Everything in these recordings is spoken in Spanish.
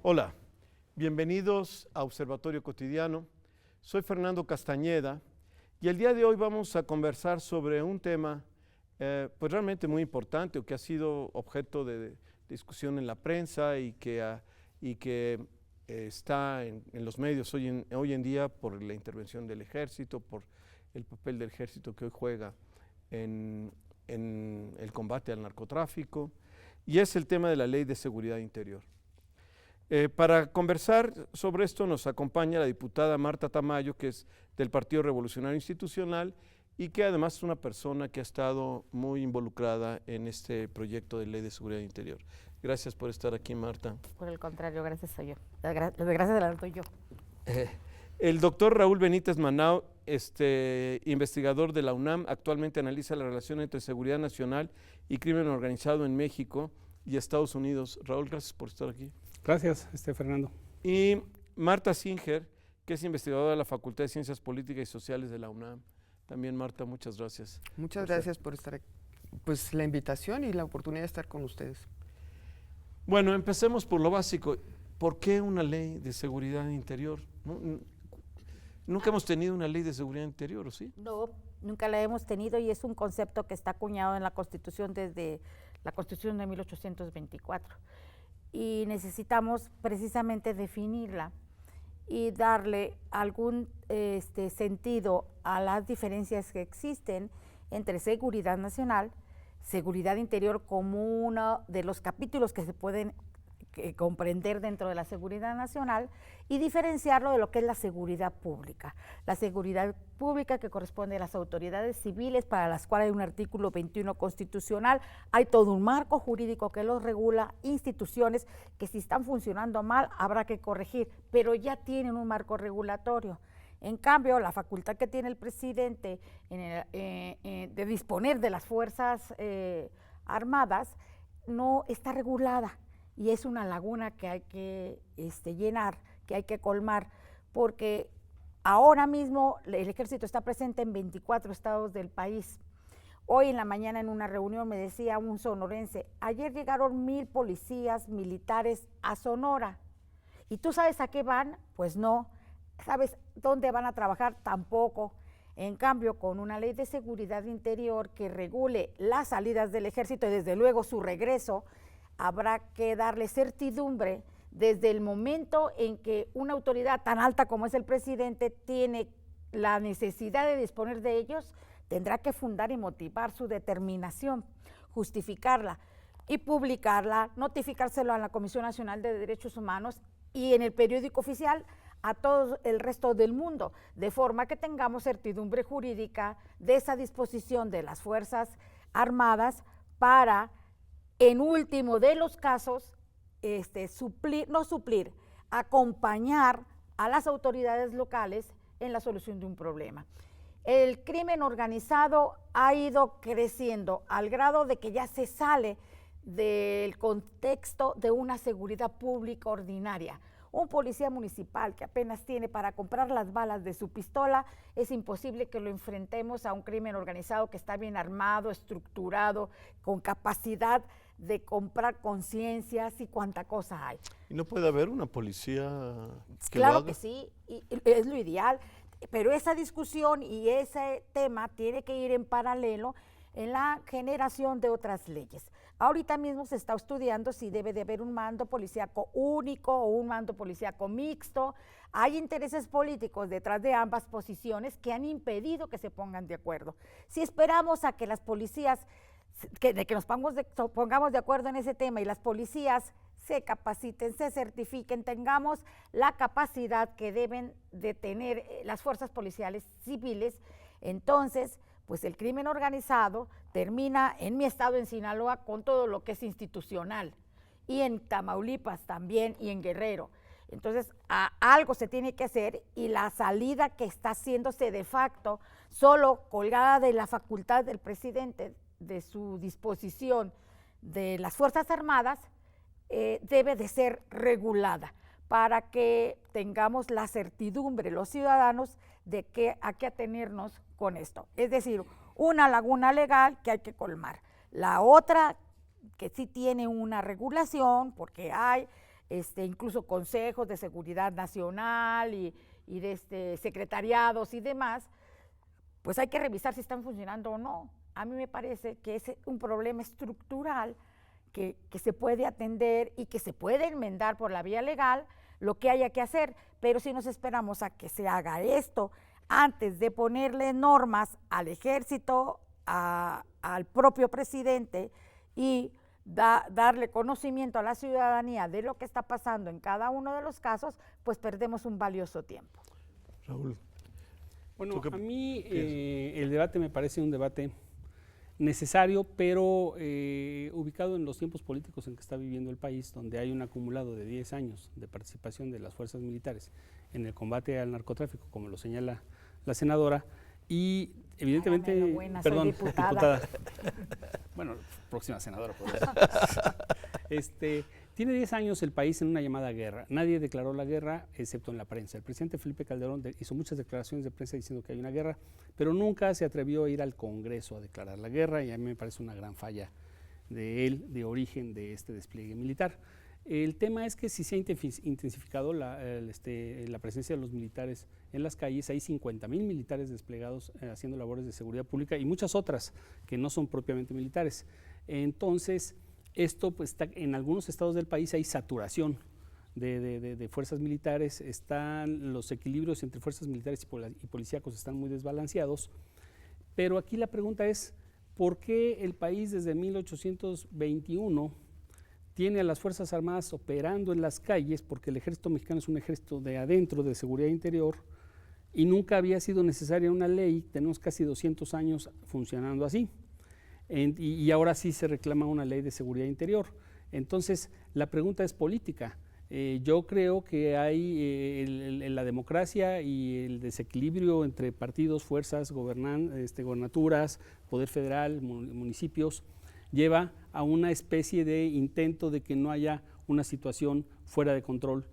Hola, bienvenidos a Observatorio Cotidiano. Soy Fernando Castañeda y el día de hoy vamos a conversar sobre un tema pues realmente muy importante o que ha sido objeto de discusión en la prensa y que está en los medios hoy en día por la intervención del ejército, por el papel del ejército que hoy juega en el combate al narcotráfico, y es el tema de la Ley de Seguridad Interior. Para conversar sobre esto nos acompaña la diputada Marta Tamayo, que es del Partido Revolucionario Institucional y que además es una persona que ha estado muy involucrada en este proyecto de Ley de Seguridad Interior. Gracias por estar aquí, Marta. Por el contrario, gracias a yo. Gracias la doy yo. El doctor Raúl Benítez Manao, investigador de la UNAM, actualmente analiza la relación entre seguridad nacional y crimen organizado en México y Estados Unidos. Raúl, gracias por estar aquí. Gracias, Fernando. Y Marta Singer, que es investigadora de la Facultad de Ciencias Políticas y Sociales de la UNAM. También, Marta, muchas gracias. Muchas gracias por estar aquí. Pues la invitación y la oportunidad de estar con ustedes. Bueno, empecemos por lo básico. ¿Por qué una ley de seguridad interior? Nunca hemos tenido una ley de seguridad interior, ¿o sí? No, nunca la hemos tenido y es un concepto que está acuñado en la Constitución desde la Constitución de 1824. Y necesitamos precisamente definirla y darle algún sentido a las diferencias que existen entre seguridad nacional, seguridad interior como uno de los capítulos que se pueden comprender dentro de la seguridad nacional y diferenciarlo de lo que es la seguridad pública. La seguridad pública que corresponde a las autoridades civiles, para las cuales hay un artículo 21 constitucional, hay todo un marco jurídico que los regula, instituciones que si están funcionando mal habrá que corregir, pero ya tienen un marco regulatorio. En cambio, la facultad que tiene el presidente de disponer de las fuerzas armadas no está regulada. Y es una laguna que hay que llenar, que hay que colmar, porque ahora mismo el ejército está presente en 24 estados del país. Hoy en la mañana en una reunión me decía un sonorense, ayer llegaron 1000 policías militares a Sonora. ¿Y tú sabes a qué van? Pues no. ¿Sabes dónde van a trabajar? Tampoco. En cambio, con una ley de seguridad interior que regule las salidas del ejército y desde luego su regreso, habrá que darle certidumbre desde el momento en que una autoridad tan alta como es el presidente tiene la necesidad de disponer de ellos, tendrá que fundar y motivar su determinación, justificarla y publicarla, notificárselo a la Comisión Nacional de Derechos Humanos y en el periódico oficial a todo el resto del mundo, de forma que tengamos certidumbre jurídica de esa disposición de las Fuerzas Armadas para, en último de los casos, acompañar a las autoridades locales en la solución de un problema. El crimen organizado ha ido creciendo al grado de que ya se sale del contexto de una seguridad pública ordinaria. Un policía municipal que apenas tiene para comprar las balas de su pistola, es imposible que lo enfrentemos a un crimen organizado que está bien armado, estructurado, con capacidad de comprar conciencias y cuánta cosa hay. ¿Y no puede haber una policía que Claro lo haga? que sí, y es lo ideal, pero esa discusión y ese tema tiene que ir en paralelo en la generación de otras leyes. Ahorita mismo se está estudiando si debe de haber un mando policíaco único o un mando policíaco mixto. Hay intereses políticos detrás de ambas posiciones que han impedido que se pongan de acuerdo. Si esperamos a que las policías, que nos pongamos de acuerdo en ese tema y las policías se capaciten, se certifiquen, tengamos la capacidad que deben de tener las fuerzas policiales civiles, entonces pues el crimen organizado termina en mi estado, en Sinaloa, con todo lo que es institucional, y en Tamaulipas también, y en Guerrero. Entonces, algo se tiene que hacer, y la salida que está haciéndose de facto, solo colgada de la facultad del presidente, de su disposición de las Fuerzas Armadas, debe de ser regulada para que tengamos la certidumbre los ciudadanos de a qué atenernos con esto. Es decir, una laguna legal que hay que colmar. La otra, que sí tiene una regulación, porque hay incluso consejos de seguridad nacional y de secretariados y demás, pues hay que revisar si están funcionando o no. A mí me parece que es un problema estructural que se puede atender y que se puede enmendar por la vía legal lo que haya que hacer, pero si nos esperamos a que se haga esto antes de ponerle normas al ejército, al propio presidente y darle conocimiento a la ciudadanía de lo que está pasando en cada uno de los casos, pues perdemos un valioso tiempo. Raúl. Bueno, a mí el debate me parece un debate necesario, pero ubicado en los tiempos políticos en que está viviendo el país, donde hay un acumulado de 10 años de participación de las fuerzas militares en el combate al narcotráfico, como lo señala la senadora, y evidentemente, perdón, diputada. Bueno, próxima senadora. Tiene 10 años el país en una llamada guerra. Nadie declaró la guerra, excepto en la prensa. El presidente Felipe Calderón hizo muchas declaraciones de prensa diciendo que hay una guerra, pero nunca se atrevió a ir al Congreso a declarar la guerra, y a mí me parece una gran falla de él, de origen de este despliegue militar. El tema es que si se ha intensificado la presencia de los militares en las calles. Hay 50,000 militares desplegados haciendo labores de seguridad pública y muchas otras que no son propiamente militares. Entonces, esto, pues, en algunos estados del país hay saturación de fuerzas militares, los equilibrios entre fuerzas militares y policíacos están muy desbalanceados, pero aquí la pregunta es, ¿por qué el país desde 1821 tiene a las Fuerzas Armadas operando en las calles? Porque el ejército mexicano es un ejército de adentro, de seguridad interior, y nunca había sido necesaria una ley. Tenemos casi 200 años funcionando así. Y ahora sí se reclama una ley de seguridad interior. Entonces, la pregunta es política. Yo creo que hay la democracia y el desequilibrio entre partidos, fuerzas, gobernaturas, poder federal, municipios, lleva a una especie de intento de que no haya una situación fuera de control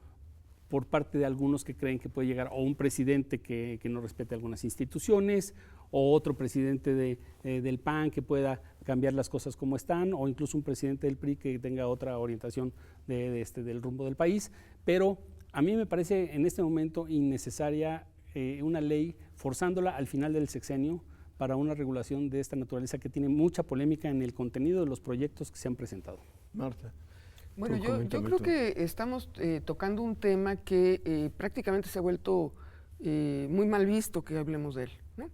por parte de algunos que creen que puede llegar o un presidente que no respete algunas instituciones, o otro presidente del PAN que pueda cambiar las cosas como están, o incluso un presidente del PRI que tenga otra orientación del rumbo del país. Pero a mí me parece en este momento innecesaria una ley forzándola al final del sexenio para una regulación de esta naturaleza que tiene mucha polémica en el contenido de los proyectos que se han presentado. Marta. Bueno, yo creo que estamos tocando un tema que prácticamente se ha vuelto muy mal visto que hablemos de él, ¿no?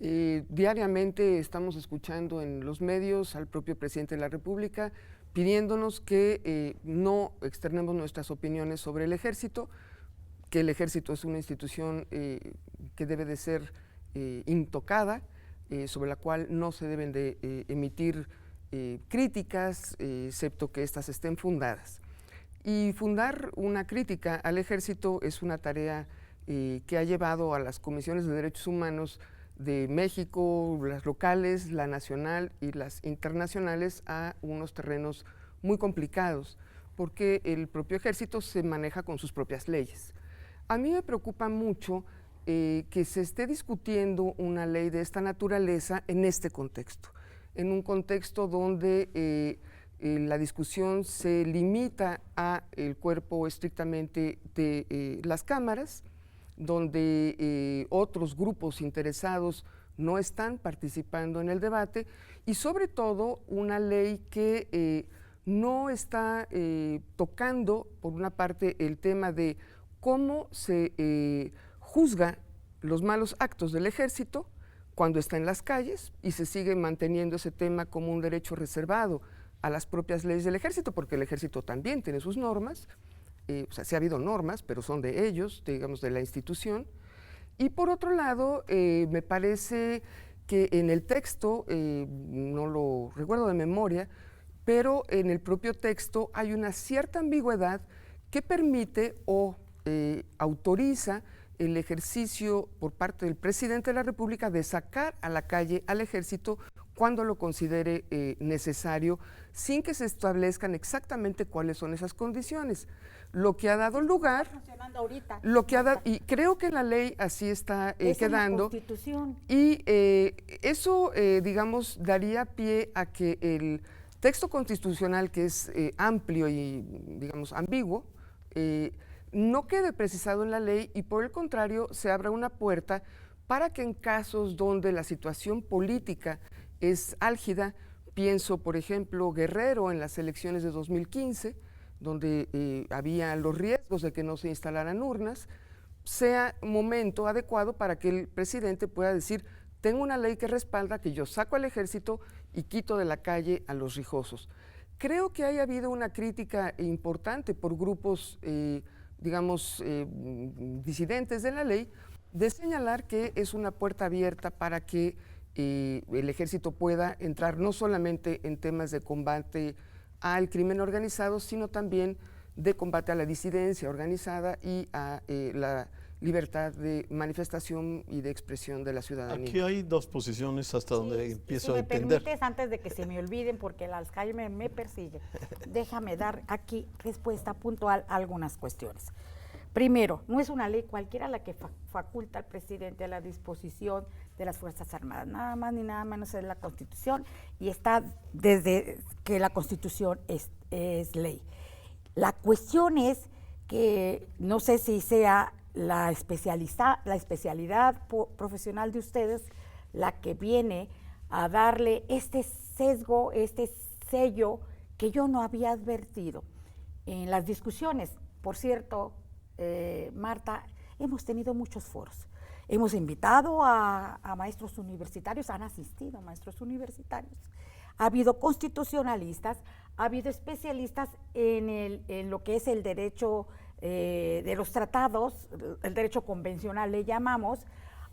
Diariamente estamos escuchando en los medios al propio presidente de la República pidiéndonos que no externemos nuestras opiniones sobre el ejército, que el ejército es una institución que debe de ser intocada, sobre la cual no se deben de emitir críticas, excepto que éstas estén fundadas. Y fundar una crítica al ejército es una tarea que ha llevado a las comisiones de derechos humanos de México, las locales, la nacional y las internacionales, a unos terrenos muy complicados, porque el propio ejército se maneja con sus propias leyes. A mí me preocupa mucho que se esté discutiendo una ley de esta naturaleza en este contexto, en un contexto donde la discusión se limita a el cuerpo estrictamente de las cámaras, donde otros grupos interesados no están participando en el debate, y sobre todo una ley que no está tocando, por una parte, el tema de cómo se juzga los malos actos del ejército cuando está en las calles, y se sigue manteniendo ese tema como un derecho reservado a las propias leyes del ejército, porque el ejército también tiene sus normas, o sea, sí ha habido normas, pero son de ellos, digamos, de la institución. Y por otro lado, me parece que en el texto, no lo recuerdo de memoria, pero en el propio texto hay una cierta ambigüedad que permite o autoriza el ejercicio por parte del presidente de la República de sacar a la calle al ejército cuando lo considere necesario, sin que se establezcan exactamente cuáles son esas condiciones. Lo que ha dado lugar, y creo que la ley así está quedando, en la Constitución. Y eso, digamos, daría pie a que el texto constitucional, que es amplio y, digamos, ambiguo, no quede precisado en la ley y por el contrario se abra una puerta para que en casos donde la situación política es álgida, pienso por ejemplo Guerrero en las elecciones de 2015, donde había los riesgos de que no se instalaran urnas, sea momento adecuado para que el presidente pueda decir, tengo una ley que respalda que yo saco al ejército y quito de la calle a los rijosos. Creo que haya habido una crítica importante por grupos, digamos, disidentes de la ley, de señalar que es una puerta abierta para que el ejército pueda entrar no solamente en temas de combate al crimen organizado, sino también de combate a la disidencia organizada y a la libertad de manifestación y de expresión de la ciudadanía. Aquí hay dos posiciones hasta donde empiezo a entender. Si me permites, antes de que se me olviden, porque el Alzheimer me persigue, déjame dar aquí respuesta puntual a algunas cuestiones. Primero, no es una ley cualquiera la que faculta al presidente a la disposición de las Fuerzas Armadas, nada más ni nada menos es la Constitución y está desde que la Constitución es ley. La cuestión es que no sé si sea la especialidad profesional de ustedes la que viene a darle este sesgo, este sello que yo no había advertido en las discusiones. Por cierto, Marta, hemos tenido muchos foros. Hemos invitado a maestros universitarios, han asistido maestros universitarios. Ha habido constitucionalistas, ha habido especialistas en lo que es el derecho de los tratados, el derecho convencional le llamamos.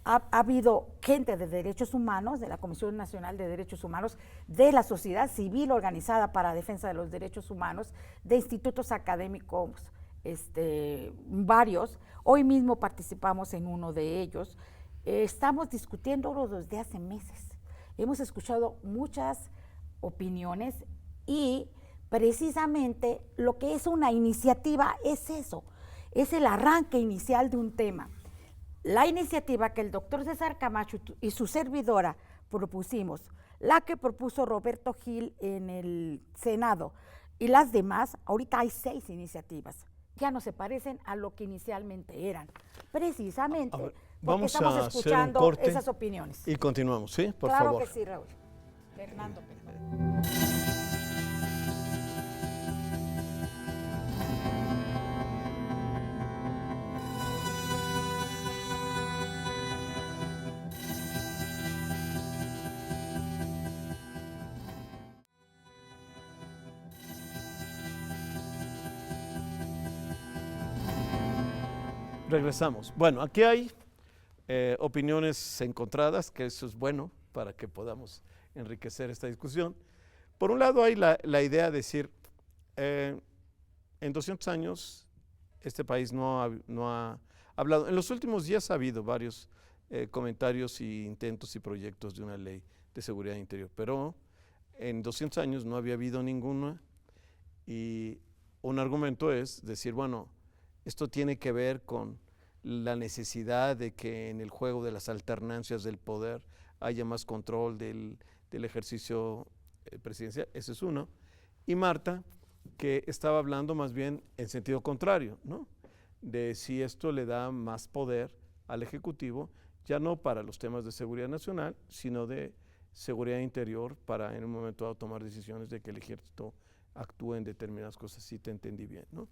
Ha habido gente de derechos humanos, de la Comisión Nacional de Derechos Humanos, de la sociedad civil organizada para defensa de los derechos humanos, de institutos académicos, varios. Hoy mismo participamos en uno de ellos. Estamos discutiéndolo desde hace meses. Hemos escuchado muchas opiniones y precisamente lo que es una iniciativa es eso, es el arranque inicial de un tema. La iniciativa que el doctor César Camacho y su servidora propusimos, la que propuso Roberto Gil en el Senado y las demás, ahorita hay 6 iniciativas, ya no se parecen a lo que inicialmente eran, precisamente porque estamos escuchando esas opiniones. Y continuamos, ¿sí? Por favor. favor. Claro que sí, Raúl. Fernando, perdón. Regresamos. Bueno, aquí hay opiniones encontradas, que eso es bueno para que podamos enriquecer esta discusión. Por un lado hay la idea de decir, en 200 años este país no ha hablado, en los últimos días ha habido varios comentarios y intentos y proyectos de una ley de seguridad interior, pero en 200 años no había habido ninguna y un argumento es decir, bueno, esto tiene que ver con la necesidad de que en el juego de las alternancias del poder haya más control del ejercicio presidencial, ese es uno. Y Marta, que estaba hablando más bien en sentido contrario, ¿no? De si esto le da más poder al Ejecutivo, ya no para los temas de seguridad nacional, sino de seguridad interior para en un momento dado tomar decisiones de que el ejército actúe en determinadas cosas, si te entendí bien, ¿no?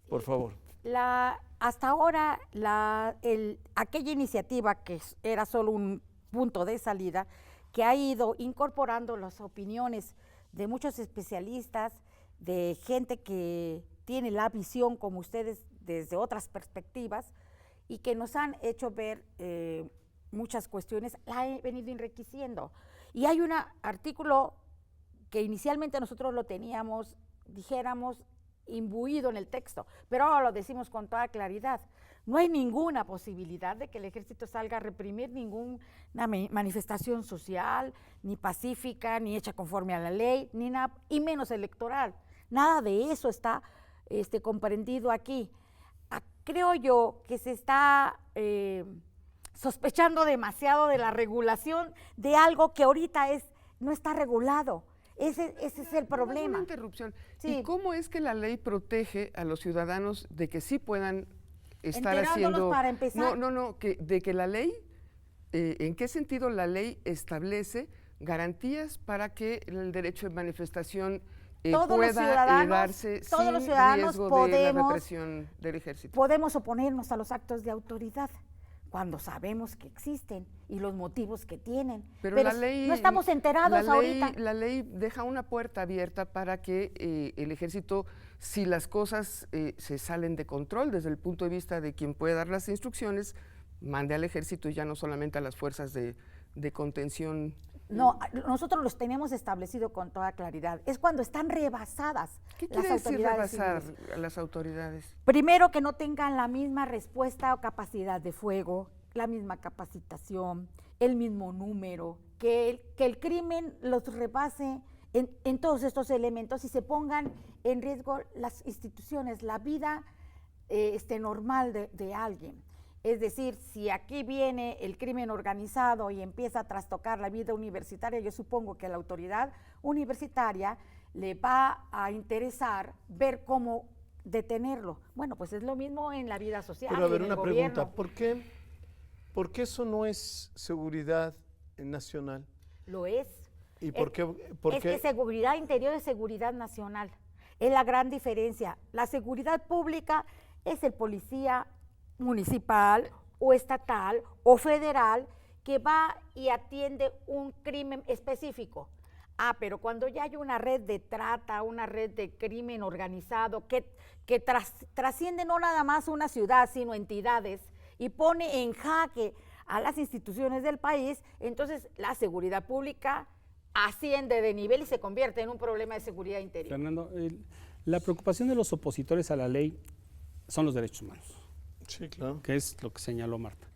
Por favor. Hasta ahora, aquella iniciativa que era solo un punto de salida, que ha ido incorporando las opiniones de muchos especialistas, de gente que tiene la visión como ustedes desde otras perspectivas y que nos han hecho ver muchas cuestiones, la he venido enriqueciendo. Y hay un artículo que inicialmente nosotros lo teníamos, dijéramos, imbuido en el texto, pero ahora lo decimos con toda claridad. No hay ninguna posibilidad de que el ejército salga a reprimir ninguna manifestación social, ni pacífica, ni hecha conforme a la ley, ni nada, y menos electoral. Nada de eso está comprendido aquí. Creo yo que se está sospechando demasiado de la regulación de algo que ahorita no está regulado. Ese es el problema. Una interrupción. Sí. ¿Y cómo es que la ley protege a los ciudadanos de que sí puedan estar Enterándolos haciendo... para empezar. No, de que la ley, ¿en qué sentido la ley establece garantías para que el derecho de manifestación pueda darse sin riesgo de la represión del ejército? Podemos oponernos a los actos de autoridad cuando sabemos que existen y los motivos que tienen. Pero la ley, no estamos enterados ahorita. La ley deja una puerta abierta para que el ejército, si las cosas se salen de control desde el punto de vista de quien puede dar las instrucciones, mande al ejército y ya no solamente a las fuerzas de contención. No, nosotros los tenemos establecido con toda claridad. Es cuando están rebasadas. ¿Qué quiere decir rebasar a las autoridades? Primero, que no tengan la misma respuesta o capacidad de fuego, la misma capacitación, el mismo número, que el crimen los rebase en todos estos elementos y se pongan en riesgo las instituciones, la vida normal de alguien. Es decir, si aquí viene el crimen organizado y empieza a trastocar la vida universitaria, yo supongo que a la autoridad universitaria le va a interesar ver cómo detenerlo. Bueno, pues es lo mismo en la vida social. Pero a ver, en el una gobierno. pregunta, ¿por qué eso no es seguridad nacional? Lo es. ¿Y por qué? Es que seguridad interior es seguridad nacional. Es la gran diferencia. La seguridad pública es el policía municipal o estatal o federal que va y atiende un crimen específico. Pero cuando ya hay una red de trata, una red de crimen organizado que trasciende no nada más una ciudad, sino entidades y pone en jaque a las instituciones del país, entonces la seguridad pública asciende de nivel y se convierte en un problema de seguridad interior. Fernando, la preocupación de los opositores a la ley son los derechos humanos. Sí, claro. Que es lo que señaló Marta.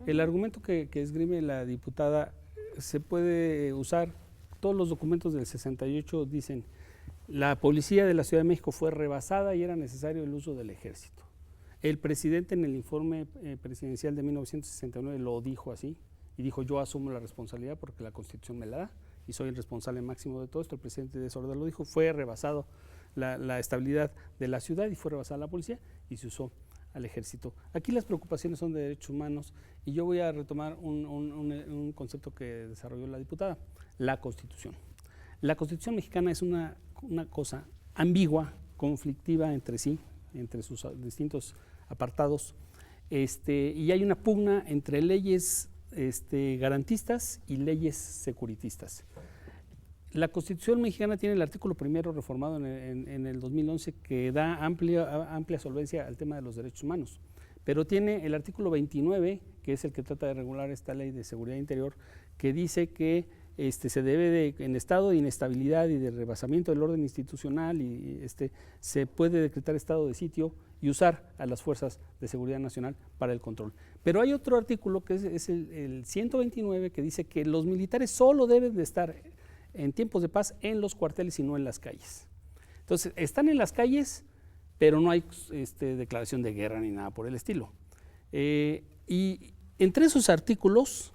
El argumento que esgrime la diputada se puede usar. Todos los documentos del 68 dicen la policía de la Ciudad de México fue rebasada y era necesario el uso del ejército. El presidente en el informe presidencial de 1969 lo dijo así y dijo: yo asumo la responsabilidad porque la Constitución me la da y soy el responsable máximo de todo esto. El presidente de Sorda lo dijo, fue rebasado la estabilidad de la ciudad y fue rebasada la policía y se usó al ejército. Aquí las preocupaciones son de derechos humanos y yo voy a retomar un concepto que desarrolló la diputada, la Constitución. La Constitución mexicana es una cosa ambigua, conflictiva entre sí, entre sus distintos apartados, y hay una pugna entre leyes garantistas y leyes securitistas. La Constitución mexicana tiene el artículo primero reformado en el 2011 que da amplia solvencia al tema de los derechos humanos, pero tiene el artículo 29, que es el que trata de regular esta ley de seguridad interior, que dice que se debe en estado de inestabilidad y de rebasamiento del orden institucional se puede decretar estado de sitio y usar a las fuerzas de seguridad nacional para el control. Pero hay otro artículo que es el 129 que dice que los militares solo deben de estar en tiempos de paz en los cuarteles y no en las calles. Entonces, están en las calles, pero no hay declaración de guerra ni nada por el estilo. Y entre esos artículos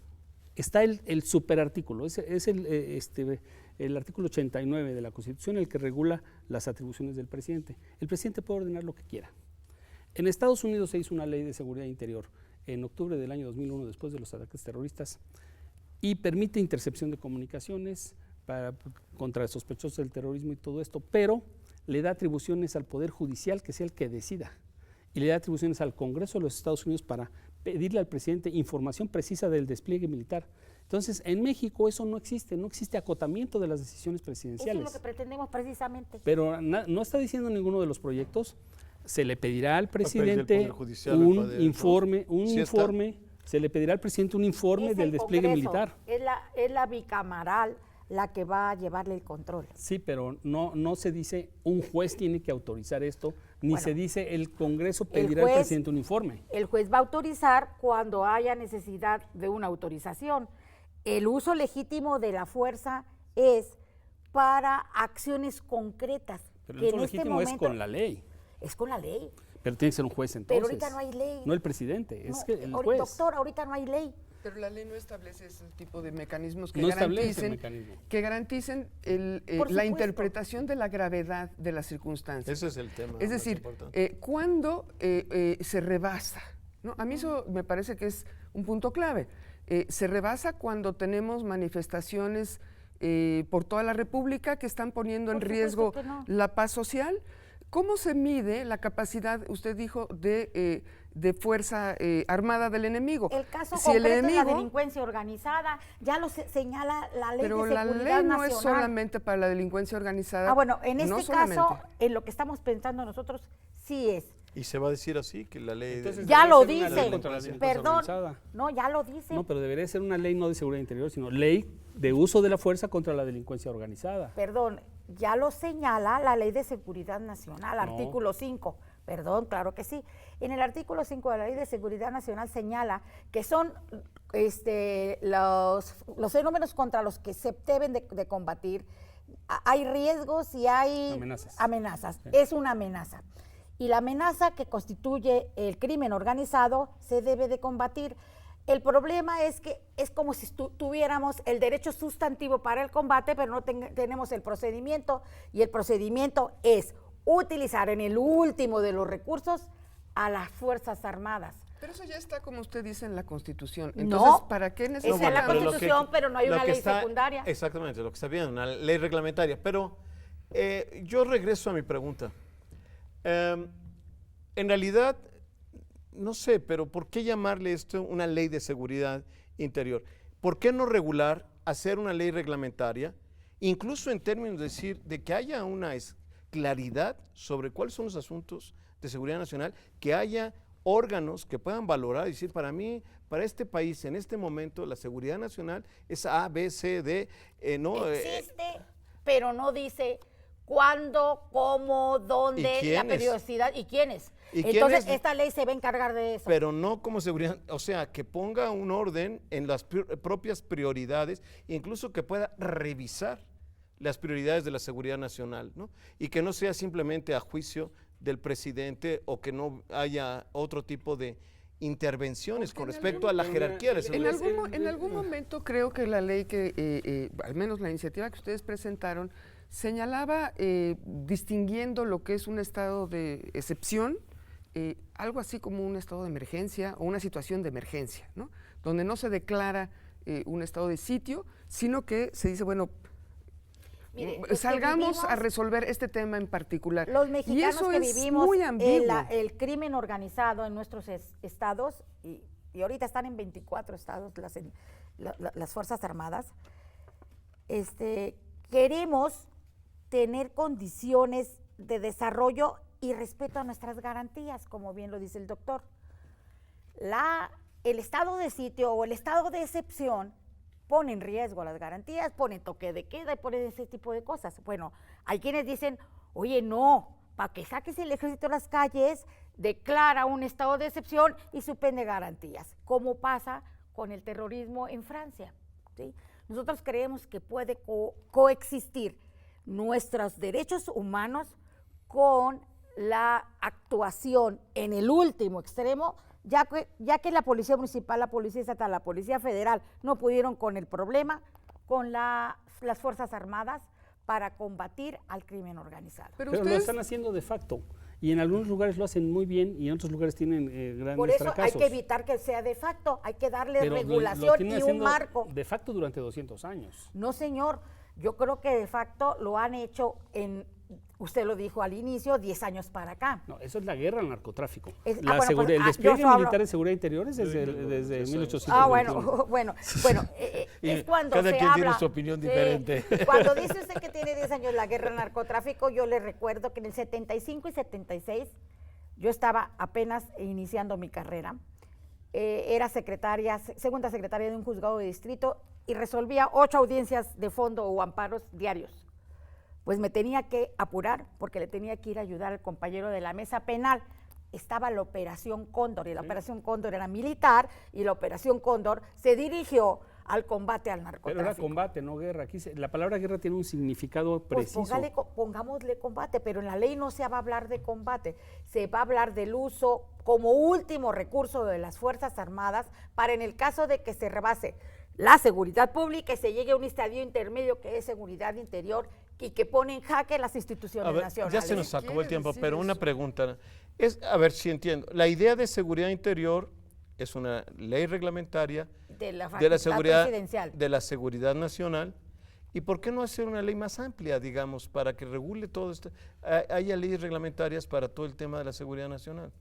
está el superartículo, es el artículo 89 de la Constitución, el que regula las atribuciones del presidente. El presidente puede ordenar lo que quiera. En Estados Unidos se hizo una ley de seguridad interior en octubre del año 2001, después de los ataques terroristas, y permite intercepción de comunicaciones contra sospechosos del terrorismo y todo esto, pero le da atribuciones al Poder Judicial que sea el que decida, y le da atribuciones al Congreso de los Estados Unidos para pedirle al presidente información precisa del despliegue militar. Entonces, en México eso no existe acotamiento de las decisiones presidenciales. Eso es lo que pretendemos precisamente. Pero no está diciendo ninguno de los proyectos, se le pedirá al presidente un informe, se le pedirá al presidente un informe del despliegue militar. Es la bicamaral la que va a llevarle el control. Sí, pero no se dice un juez tiene que autorizar esto, ni se dice el Congreso pedirá al presidente un informe. El juez va a autorizar cuando haya necesidad de una autorización. El uso legítimo de la fuerza es para acciones concretas. Pero el uso legítimo es con la ley. Es con la ley. Pero tiene que ser un juez entonces. Pero ahorita no hay ley. No el presidente, es que el juez. juez. Doctor, ahorita no hay ley. Pero la ley no establece ese tipo de mecanismos que No establece el garanticen, mecanismo. que garanticen la supuesto. interpretación de la gravedad de las circunstancias. Ese es el tema. Es más decir, importante. cuando se rebasa, ¿no? A mí eso me parece que es un punto clave. Se rebasa cuando tenemos manifestaciones por toda la República que están poniendo en Por riesgo supuesto que no. la paz social. ¿Cómo se mide la capacidad, usted dijo, de fuerza armada del enemigo? El caso Si el concreto es la enemigo- delincuencia organizada, ya lo señala la Ley Pero de la Seguridad ley no Nacional. es solamente para la delincuencia organizada. Ah, bueno, en no este caso, solamente. en lo que estamos pensando nosotros, sí es. Y se va a decir así, que la ley... Entonces, Ya debería lo ser una ley dice. contra la delincuencia Perdón. organizada. No, ya lo dice. No, pero debería ser una ley no de seguridad interior, sino ley de uso de la fuerza contra la delincuencia organizada. Perdón, ya lo señala la Ley de Seguridad Nacional, No. artículo 5. Perdón, claro que sí. En el artículo 5 de la Ley de Seguridad Nacional señala que son los fenómenos contra los que se deben de combatir. Hay riesgos y hay Amenazas. Sí. Es una amenaza. Y la amenaza que constituye el crimen organizado se debe de combatir. El problema es que es como si tuviéramos el derecho sustantivo para el combate, pero no tenemos el procedimiento, y el procedimiento es utilizar en el último de los recursos a las Fuerzas Armadas. Pero eso ya está, como usted dice, en la Constitución. No. Entonces, ¿para qué Esa es necesitamos? la Pero lo Constitución, pero no hay lo una que ley está- secundaria. Exactamente, lo que está bien, una ley reglamentaria. Pero yo regreso a mi pregunta. En realidad, no sé, pero ¿por qué llamarle esto una ley de seguridad interior? ¿Por qué no regular, hacer una ley reglamentaria, incluso en términos de decir, de que haya una claridad sobre cuáles son los asuntos de seguridad nacional, que haya órganos que puedan valorar y decir, para mí, para este país, en este momento, la seguridad nacional es A, B, C, D, ¿no? Existe, pero no dice cuándo, cómo, dónde, la quiénes? periodicidad y quiénes. ¿Y Entonces, quiénes? esta ley se va a encargar de eso. Pero no como seguridad, o sea, que ponga un orden en las propias prioridades, incluso que pueda revisar las prioridades de la seguridad nacional, ¿no? Y que no sea simplemente a juicio del presidente o que no haya otro tipo de intervenciones con respecto a la jerarquía de la seguridad. En algún momento creo que la ley que, al menos la iniciativa que ustedes presentaron, señalaba distinguiendo lo que es un estado de excepción, algo así como un estado de emergencia o una situación de emergencia, ¿no? Donde no se declara un estado de sitio, sino que se dice, bueno, Mire, los que salgamos a vivimos- resolver este tema en particular. Los Y mexicanos eso que es vivimos muy ambiguo. el crimen organizado en nuestros estados, y ahorita están en 24 estados las Fuerzas Armadas, queremos tener condiciones de desarrollo y respeto a nuestras garantías, como bien lo dice el doctor. El estado de sitio o el estado de excepción pone en riesgo las garantías, pone toque de queda y pone ese tipo de cosas. Bueno, hay quienes dicen, oye, no, para que saques el ejército a las calles, declara un estado de excepción y suspende garantías, como pasa con el terrorismo en Francia, ¿sí? Nosotros creemos que puede coexistir nuestros derechos humanos con la actuación en el último extremo, ya que la Policía Municipal, la Policía Estatal, la Policía Federal no pudieron con el problema, con las Fuerzas Armadas para combatir al crimen organizado. Pero lo están haciendo de facto. Y en algunos lugares lo hacen muy bien y en otros lugares tienen grandes Por eso fracasos. hay que evitar que sea de facto, hay que darle Pero lo regulación tienen y un haciendo marco. de facto durante 200 años. No, señor, yo creo que de facto lo han hecho usted lo dijo al inicio, 10 años para acá. No, eso es la guerra al narcotráfico. Pues, El yo despliegue solo militar en seguridad interior es desde 1800. bueno, es cuando cada se quien habla. tiene su opinión diferente. Cuando dice usted que tiene 10 años la guerra al narcotráfico, yo le recuerdo que en el 75 y 76 yo estaba apenas iniciando mi carrera. Era segunda secretaria de un juzgado de distrito y resolvía 8 audiencias de fondo o amparos diarios. Pues me tenía que apurar porque le tenía que ir a ayudar al compañero de la mesa penal. Estaba la Operación Cóndor y la Operación Cóndor era militar y la Operación Cóndor se dirigió al combate al Pero narcotráfico. era combate, no guerra. Aquí la palabra guerra tiene un significado preciso. Pues pongámosle combate, pero en la ley no se va a hablar de combate, se va a hablar del uso como último recurso de las Fuerzas Armadas para en el caso de que se rebase la seguridad pública y se llegue a un estadio intermedio que es seguridad interior y que pone en jaque las instituciones nacionales. Ya se nos acabó el tiempo, decir pero una eso? pregunta. A ver si entiendo. La idea de seguridad interior es una ley reglamentaria de la de la seguridad presidencial. de la seguridad nacional. ¿Y por qué no hacer una ley más amplia, digamos, para que regule todo esto? Haya leyes reglamentarias para todo el tema de la seguridad nacional.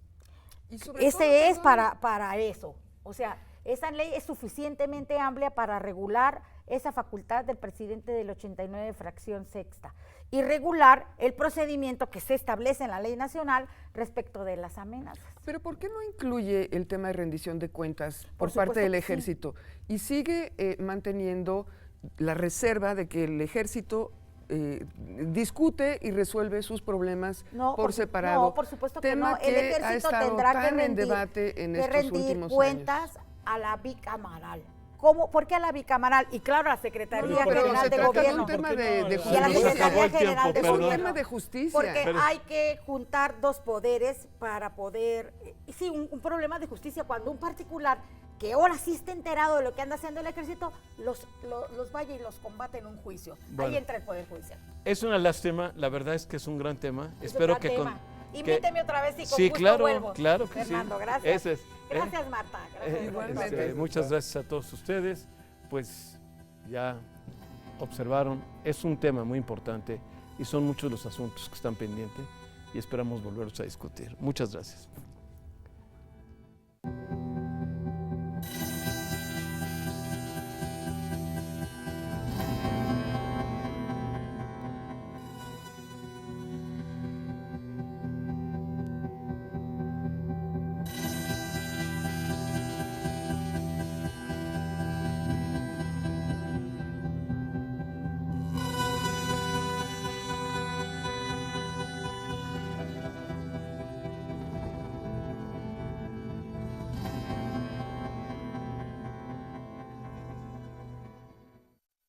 Y sobre todo, Ese es perdón, para eso. O sea, esa ley es suficientemente amplia para regular esa facultad del presidente del 89, fracción sexta, y regular el procedimiento que se establece en la ley nacional respecto de las amenazas. Pero ¿por qué no incluye el tema de rendición de cuentas Por por parte del supuesto que sí. ejército? Y sigue manteniendo la reserva de que el ejército discute y resuelve sus problemas por separado. No, por supuesto que tema no. El ha ejército estado tendrá que tan en rendir, debate en estos últimos cuentas años. a la bicameral. ¿Cómo? ¿Por qué a la bicameral? Y claro, a la Secretaría No, pero General se de trata de Gobierno. un tema ¿Por qué de no? Y a la Se nos acabó Secretaría el tiempo, General de Es un perdón. tema de justicia. Porque hay que juntar dos poderes para poder, sí, un problema de justicia cuando un particular que ahora sí está enterado de lo que anda haciendo el ejército, los vaya y los combate en un juicio. Bueno. Ahí entra el Poder Judicial. Es una lástima, la verdad es que es un gran tema. Es Espero un que gran con... tema. Invíteme otra vez y con Sí, gusto claro, vuelvo. claro que Fernando, sí. gracias. Ese es, Gracias, Marta. Gracias. Igualmente. muchas gracias a todos ustedes. Pues ya observaron, es un tema muy importante y son muchos los asuntos que están pendientes y esperamos volverlos a discutir. Muchas gracias.